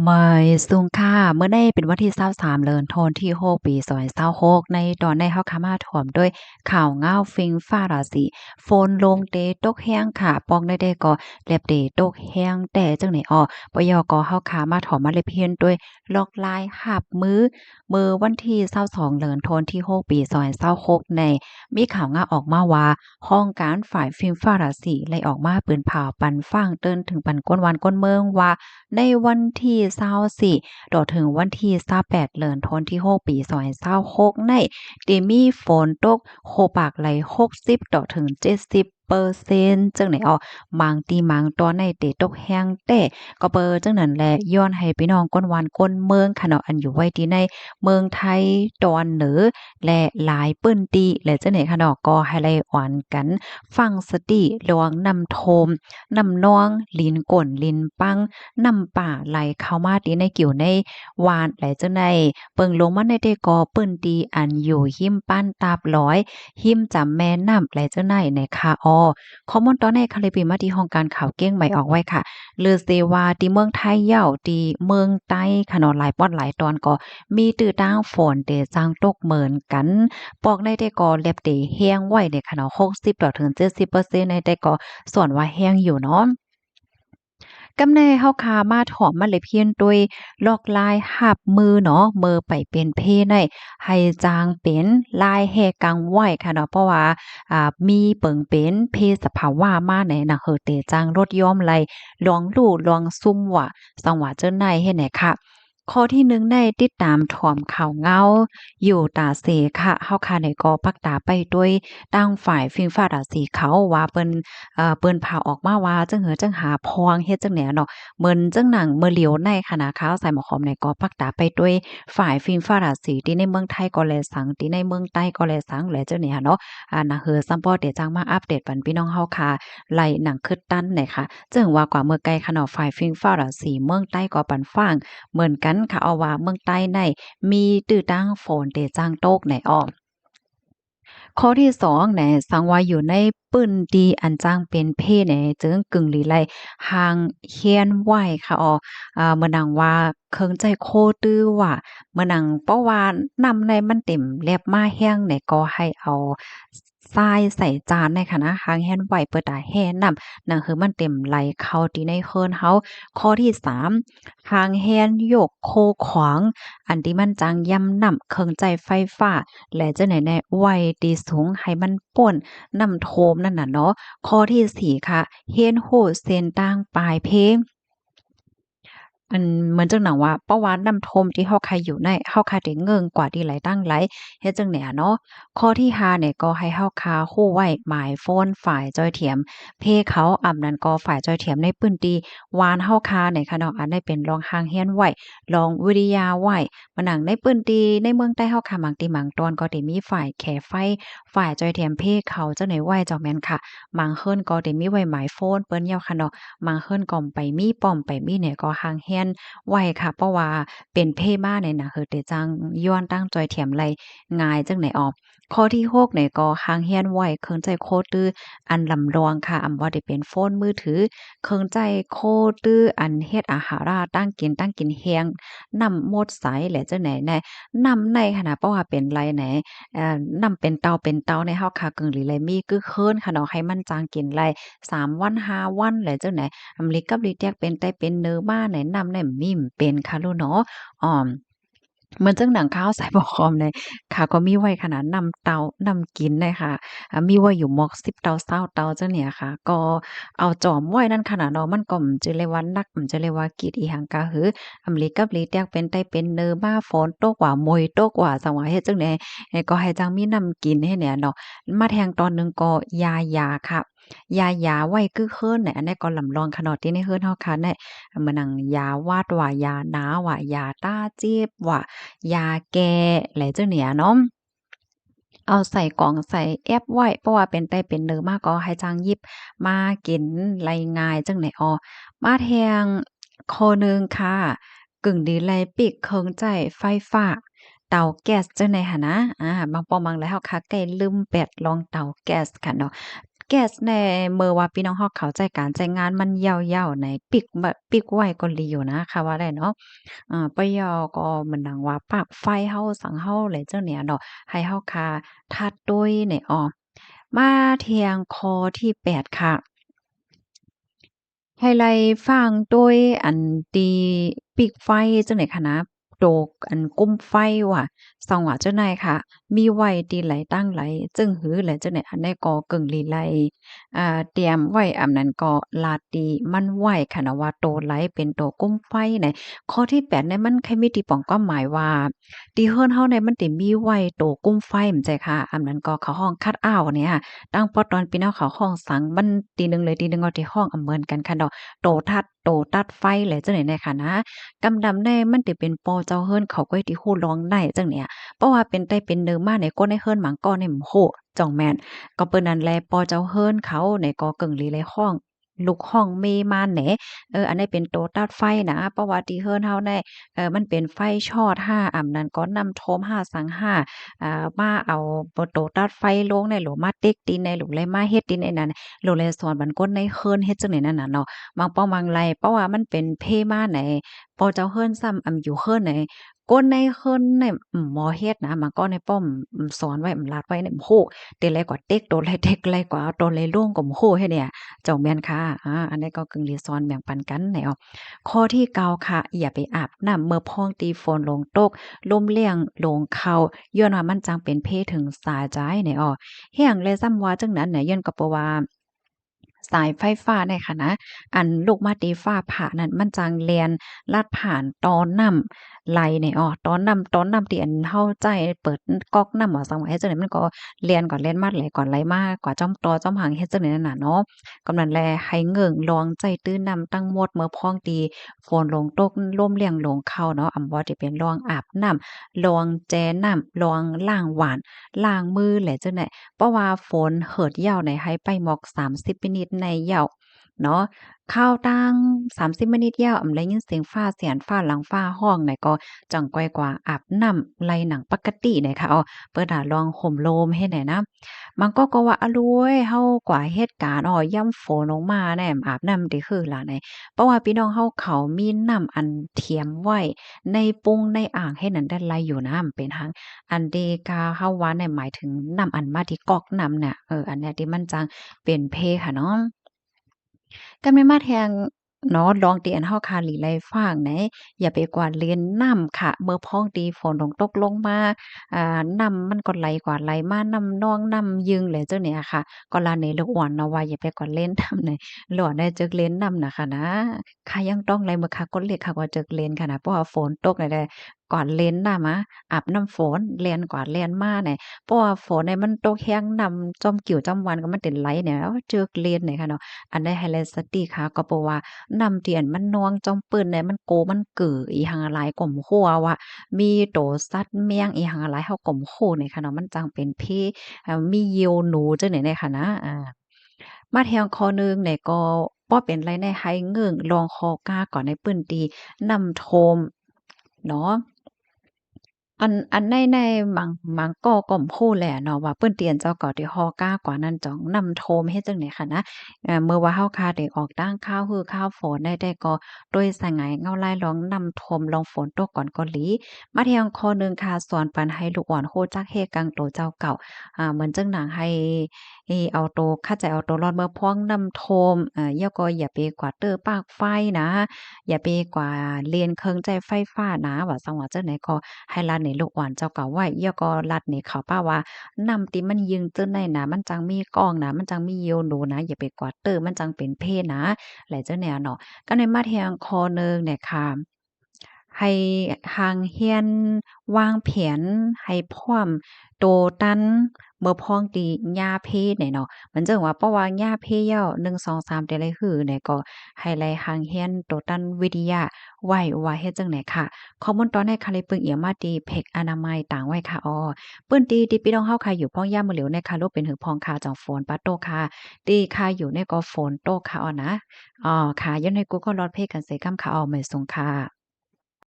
ไม่สูงค่ะเมื่อได้เป็นวันที่23เดือนธันวาคมที่6ปี2026ในตอนในเฮาคามาถ่วมด้วยข่าวง้าวฟิงฟ้าราศีฝนลงเตตกแห้งค่ะปองได้ก็แลบเตตกแห้งแต่จังไหนอ้อปยก็เฮาคามาถ่อมมาเลยเพียนด้วยลอกลายหับมื้อวันที่22เดือนธันวาคมที่6ปี2026ในมีข่าวง้าวออกมาว่าห้องการฝ่ายฟิล์มฟ้าราศีไล่ออกมาปืนเผาปันฟังเติ้นถึงปันก้นวันก้นเมืองว่า ในวันที่24ต่อถึงวันที่28เดือนธันวาคมที่6ปี2026ในได้มีฝนตกโคปากไหล60ต่อถึง70%จังไหนอ้อบางที่บางตอนในเตตกแห้งแต่ก็เปิจังนั้นแหละย้อนให้พี่น้องก้นหวานก้นเมืองค่ะเนาะอันอยู่ไว้ที่ในเมืองไทยตอนเหนือและหลายปื้นติและจังไหนค่ะเนาะก็ให้ไล่อ่อนกันฟังสติระวังน้ำโทมน้ำนองลิ้นก่นลิ้นปัง น้ำป่าไหลเข้ามาตีในกิ่วในวานไหลจังได๋เปิงลงมาในได้ก่อเปิ้นตีอันอยู่หิมปั้นตาบร้อยหิมจำแม่น้ำไหลจังได๋ในคาออข้อมูลตอนในคาลิปีมาที่ห้องการข่าวเก้งใหม่ออกไว้ค่ะลือเซว่าที่เมืองไทยเย้าที่เมืองใต้ค่ะเนาะหลายปอดหลายตอนก็มีตื้อตางฝนเตจางตกเหมือนกันปอกได้แต่ก็แลบเตแห้งไว้ในค่ะเนาะ60ต่อถึง70%ในแต่ก็ส่วนว่าแห้งอยู่เนาะ กำแน่เฮาคามาถอมมาเลยเพียนด้วยลอกลายหับมือเนาะมือไปเป็นเพในให้จางเป็นลายแหกังไว้ค่ะเนาะเพราะว่ามีเปิงเป็นเพสภาวะมาในนะเฮอเตจางรถย้อมไหลลองลู่ลองซุ่มว่าสังว่าเจ้าในเฮ็ดไหนค่ะข้อที่หนึ่งได้ติดตามถอมข่าวเงาอยู่ตาเสค่ะเฮาคาในก็ปักตาไปด้วยตั้งฝ่ายฟิงฟ้าราสีเขาว่าเปิ้น เปิ้นพาออกมาว่าจั่งเหือจั่งหาพองเฮ็ดจั่งแหนเนาะเหมือนจั่งหนังเมื่อเหลียวในคณะข้าวใส่หมอหอมในก็ปักตาไปด้วยฝ่ายฟิล์มฟ้าราศีที่ในเมืองไทยก็แลสังที่ในเมืองใต้ก็แลสังแหละเจ้าเนี่ยเนาะนะเฮือซัมปอเดี๋ยวจังมาอัปเดตปันพี่น้องเฮาค่ะไล่หนังคึดตั้นหน่อยค่ะจึงว่ากว่าเมื่อไกลค่ะเนาะฝ่ายฟิล์มฟ้าราศีเมืองใต้ก็ปันฟ้างเหมือนกันค่ะเอาว่าเมืองใต้ในมีตื้อตั้งฝนเตจังโตกไหนอ้อ ข้อที่2แหน่สังว่าอยู่ในปื้นดีอันจ้างเป็นเพศแหน่จึงกึ่งหลีไลหางเฮียนไหวค่ะอ๋อเมื่อนังว่าเคิงใจโคตื้อว่าเมื่อนังเพราะว่านำในมันเต็มแลบมาแห้งเนี่ยก็ให้เอาทรายใส่จานในค่ะนะหางเฮียนไหวเปิดตาแห่นำนั่นคือมันเต็มไหลเข้าที่ในเคินเฮาข้อที่3หางแฮนโยกโคขวางอันที่มันจังย่ำนำเคิงใจไฟฟ้า และจะไหนแน่ไว้ตีสูงให้มันป่นน้ำโทมนั่นน่ะเนาะข้อที่4ค่ะเฮียนโฮเส้นต่างปลายเพลง อันเหมือนจังหนังว่าเพราะว่าน้ำท่วมที่เฮาใครอยู่ในเฮาคาได้เงิงกว่าที่หลายตั้งหลายเฮ็ดจั่งใดอะเนาะข้อที่5เนี่ยก็ให้เฮาคาฮู้ไว้หมายโฟนฝ่ายจ้อยเถียมเพเขาอำนั้นก็ฝ่ายจ้อยเถียมในพื้นที่วานเฮาคาเนี่ยค่ะเนาะอันได้เป็นรองห่างเฮียนไว้รองวิทยาไว้มานั่งในพื้นที่ในเมืองใต้เฮาค่ะบางที่บางตอนก็ได้มีฝ่ายแขไฟฝ่ายจ้อยเถียมเพเขาจั่งใดไว้เจ้าแม่นค่ะบางเฮิ้นก็ได้มีไว้หมายโฟนเปิ้นยาวค่ะเนาะ มาเฮิรนก่อมไปมีป้อมไปมีเนี่ยก็ห่างเฮียนไว้ค่ะเพราะว่าเป็นเพ่มาเนี่ยนะคือแต่จังย้อนตั้งจอยเถียมไรง่ายจังไหนออกข้อที่6เนี่ยก็ห่างเฮียนไว้เคิงใจโคตื้ออันลำลองค่ะอำว่าได้เป็นโฟนมือถือเคิงใจโคตื้ออันเฮ็ดอาหาราตั้งกินแฮงนำหมดใสแหละจังไหนแน่นำในขนาดเพราะว่าเป็นไรไหนนำเป็นเตาในเฮาค่ะกึ่งหรือไรมีคือเคิ้นค่ะเนาะให้มันจางกินไร3วัน5วันแหละจังไหน อำลิกับลิแตกเป็นแต่เป็นเนอมาแนะนำแหนมมิ่มเป็นค่ะลูกเนาะอ้อมเหมือนจังหนังข้าวใส่บ่คอมเลยค่ะก็มีไว้ขนาดนำเตานำกินเลยค่ะมีไว้อยู่หมอก10เตา20เตาจังเนี่ยค่ะก็เอาจอมไว้นั่นขนาดเนาะมันก็จะเรียกว่านักมันจะเรียกว่ากิจอีหังกะหืออำลิกับลิแตกเป็นแต่เป็นเนอมาฝนตกว่าโมยตกว่าสังว่าเฮ็ดจังได๋ก็ให้จังมีน้ำกินให้เนี่ยเนาะมาแทงตอนหนึ่งก็ยาค่ะ ยาไว้กึกเคิ้นเนี่ยอันนี้ก็ลำลองขนาดที่ในเฮิรนเฮาคันเนี่ยมานั่งยาวาดว่ายาน้าว่ายาต้าเจ็บว่ายาแก้ไหลจั่งเนี่ยเนาะเอาใส่กล่องใส่แอปไว้เพราะว่าเป็นไตเป็นเนื้อมาก็ให้จั่งหยิบมากินไลง่ายจั่งไหนอ้อมาแทงข้อหนึ่งค่ะกึ่งดีไลปิกเคิงใจไฟฟ้าเตาแก๊สจั่งใดหั้นนะบางปอมบางแล้วเฮาคักไก่ลืมแปดลองเตาแก๊สค่ะเนาะ แก๊สแน่เมื่อว่าพี่น้องเฮาเข้าใจการใช้งานมันยาวๆในปิกแบบปิกไว้ก็ดีอยู่นะค่ะว่าได้เนาะปะยอก็เหมือนดังว่าปลั๊กไฟเฮาสังเฮาแหละเจ้าเนี่ยเนาะให้เฮาคาทัดด้วยเนี่ยมาเที่ยงข้อที่8ค่ะ ไฮไลต์ฟางโดยอันตีปีกไฟจังได๋คะนะโตกอันกุ้มไฟว่ะส่องว่าเจ้านายค่ะมีไว้ตีไหลตั้งไหลจึงหือแหละจังได๋อันใดก็กึ่งลีไลเตรียมไว้อำนั้นก็ลาดตีมันไว้ค่ะนะว่าโตไหลเป็นโตกุ้มไฟเนี่ยข้อที่8เนี่ยมันใครมีตีป้องความหมายว่าตีเฮือนเฮาเนี่ยมันติมีไว้โตกุ้มไฟแม่นใจค่ะอำนั้นก็เขาห้องคัดเอาท์เนี่ยตั้งปอตอนพี่น้องเขาห้องสังมันตีหนึ่งเลยตีหนึ่งเอาที่ห้องอำเหมือนกันค่ะเนาะ โตตัดไฟแหละจังได๋เนี่ยค่ะนะกำดำแน่มันติเป็นปอเจ้าเฮิรนเขาก็ที่ฮู้ร้องได้จังเนี่ยเพราะว่าเป็นไต้เป็นเดิมมาในก้นในเฮิรนหมังก้อนี่โฮจ่องแม่นก็เปิ้นนั่นแลปอเจ้าเฮิรนเขาในก็กึ่งลีเลยห้องลูกห้องเมมาแหนอันนี้เป็นโตตัดไฟนะเพราะว่าที่เฮิรนเฮาได้มันเป็นไฟช็อต5อำนั้นก็นำโทม5สัง5มาเอาบ่โตตัดไฟลงในโหลมาเต็กตีนในโหลเลยมาเฮ็ดตีนไอ้นั่นโหลเลยสอนบันก้นในเฮิรนเฮ็ดจังได๋นั่นน่ะเนาะ บางป้องบางไรเพราะว่ามันเป็นเพมาไหนปอเจ้าเฮิรนซ้ำอยู่เฮิรนไหนก้นในเฮิรนเนี่ยหมอเฮ็ดนะมันก็ในป้อมสอนไว้ลาดไว้เนี่ยโฮเตะไรกว่าเต็กโดนไรเต็กไรกว่าโดนไรล่วงก็โฮเฮ็ดเนี่ยเจ้าแม่นค่ะอันนี้ก็กึ่งรีสอนแบ่งปันกันไหนข้อที่เก้าค่ะอย่าไปอาบน้ำเมื่อพ้องตีฝนลงตกลมเลี่ยงลงเข้าย้อนว่ามันจังเป็นเพถึงสาใจไหนเฮียงเลยซ้ำว่าจังนั้นเนี่ยย้อนก็เพราะว่า สายไฟฟ้าเนี่ยค่ะนะอันลูกมาตีฟ้าผ่านั่นมันจังแล่นลัดผ่านตอนน้ำไหลเนี่ยตอนน้ำที่อันเฮาใจเปิดก๊อกน้ำว่าซังว่าเฮ็ดจังได๋มันก็แล่นก่อนแล่นมาไหลก่อนไหลมากว่าจ้อมตอจ้อมหางเฮ็ดจังได๋นั่นน่ะเนาะกำนั้นแลให้เงิ่งลองใจตื้นน้ำตั้งหมดเมื่อพ้องตีฝนลงตกลมเลี่ยงลงเข้าเนาะอำบ่ที่เป็นลองอาบน้ำลองแจน้ำลองล้างหวานล้างมือแหละจังได๋ เพราะว่าฝนเหิดเหย้าในไฮไปหมอก30มินิตในเหย้าเนาะข้าวตัง30มินิตเหย้าอำได้ยินเสียงฟ้าเสียนฟ้าหลังฟ้าห้องไหนก็จังก้อยกว่าอาบน้ำไหลหนังปกติเนี่ยค่ะเปิดลองห่มโลมเฮ็ดได้นะมันก็ว่าอะโลยเฮากว่าเหตุการณ์ย่ำฝนลงมาแหน่อาบน้ำได้คือล่ะไหนเพราะว่าพี่น้องเฮาเขามีน้ำอันเทียมไว้ในปุงในอ่างเฮ็ดนั้นได้ไหลอยู่น้ำเป็นหัง อันเดกาเฮาว่าเนี่ยหมายถึงน้ำอันมาที่ก๊อกน้ำเนี่ยอันเนี้ยที่มันจังเป็นเพค่ะเนาะ ก็แม่นมาแทงเนาะลองตีอันเฮาคาหลีไลฟ้างไหนอย่าไปกวาดเลนน้ำค่ะเมื่อพ้องตีฝนตกลงมาน้ำมันก็ไหลกวาดไหลมาน้ำนองน้ำยึงแหละเจ้าเนี่ยค่ะก็ลาในลูกอ่อนเนาะว่าอย่าไปกวาดเลนน้ำไหนหลอได้จึกเลนน้ำน่ะค่ะนะค่ะยังต้องไหลมื้อค่ะก้นเล็กค่ะว่าจึกเลนค่ะนะเพราะว่าฝนตกเนี่ยได้กวาดเลนน้ำอาบน้ำฝนแล่นกวาดแล่นมาเนี่ยเพราะว่าฝนเนี่ยมันตกแรงน้ำจ้อมกิ่วจ้อมวันก็มันเป็นไหลเนี่ยจึกเลนเนี่ยค่ะเนาะ อันได้ไฮไลท์สติค่ะก็เพราะว่านำเทียนมันนวงจ้องปืนเนี่ยมันโกมันกืออีหังอะหลายก่อมคัวว่ามีโตสัตว์แมงอีหังอะหลายเฮาก่อมโคเนี่ยค่ะเนาะมันจังเป็นเพมีเหยี่ยวหนูจังได๋เนี่ยค่ะนะมาแทงคอหนึ่งเนี่ยก็บ่เป็นไรในไฮเงิ่งลองคอกาก่อนในปื้นตีนำโทมเนาะ อันในมังก็ก่อมโพดแหละเนาะว่าเปิ้นเตียนเจ้าก็ที่ฮอกากว่านั้นจ้องนำโทมเฮ็ดจังได๋ค่ะนะเมื่อว่าเฮาคาได้ออกตั้งข้าวฮือข้าวฝนได้ก็โดยสงายเงาลายลองนำโทมลองฝนตกก่อนก็หลีมาเที่ยงข้อหนึ่งค่ะสอนปันให้ลูกอ่อนโฮจักเฮกังโตเจ้าเก่าเหมือนจังหนังให้เอาโตเข้าใจเอาตัวรอดเมื่อพ้องนำโทมอย่าก็อย่าไปกว่าเตอปากไฟนะอย่าไปกว่าเลนเครื่องใจไฟฟ้านะว่าจังว่าจังไหนก็ ให้รัดในลูกอ่อนเจ้าเก่าไว้ย่อก็รัดในเขาป้าว่านำติมันยิงเจิ้นได้นะมันจังมีกล้องนะมันจังมีเยียวหนูนะอย่าไปกวาดเตอร์มันจังเป็นเพศนะหลายเจ้าแนวเนาะก็ในมาแทงคอหนึ่งเนี่ยค่ะให้ห่างเฮียนวางแผนให้พร้อมโตตันเมื่อพ้องตีหญ้าเพเนี่ยเนาะมันจั่งว่าเพราะว่าหญ้าเพเหย้า1 2 3แต่ละหือเนี่ยก็ให้ไล่ห่างเฮียนโตตันวิทยาไว้ว่าเฮ็ดจั่งใดค่ะ ข้อมูลตอนในค่ะเลยปึงเอียมาตีเพกอนามัยต่างไว้ค่ะปื้นตีพี่น้องเฮาค่ะอยู่พ้องย่ามมื้อเหลียวในค่ะลูกเป็นหือพองค่ะจังฝนปาโตค่ะตีค่ะอยู่ในก็ฝนโตค่ะนะค่ะย้อนให้กูก็รอดเพกันเสกำค่ะไม่สงค่ะ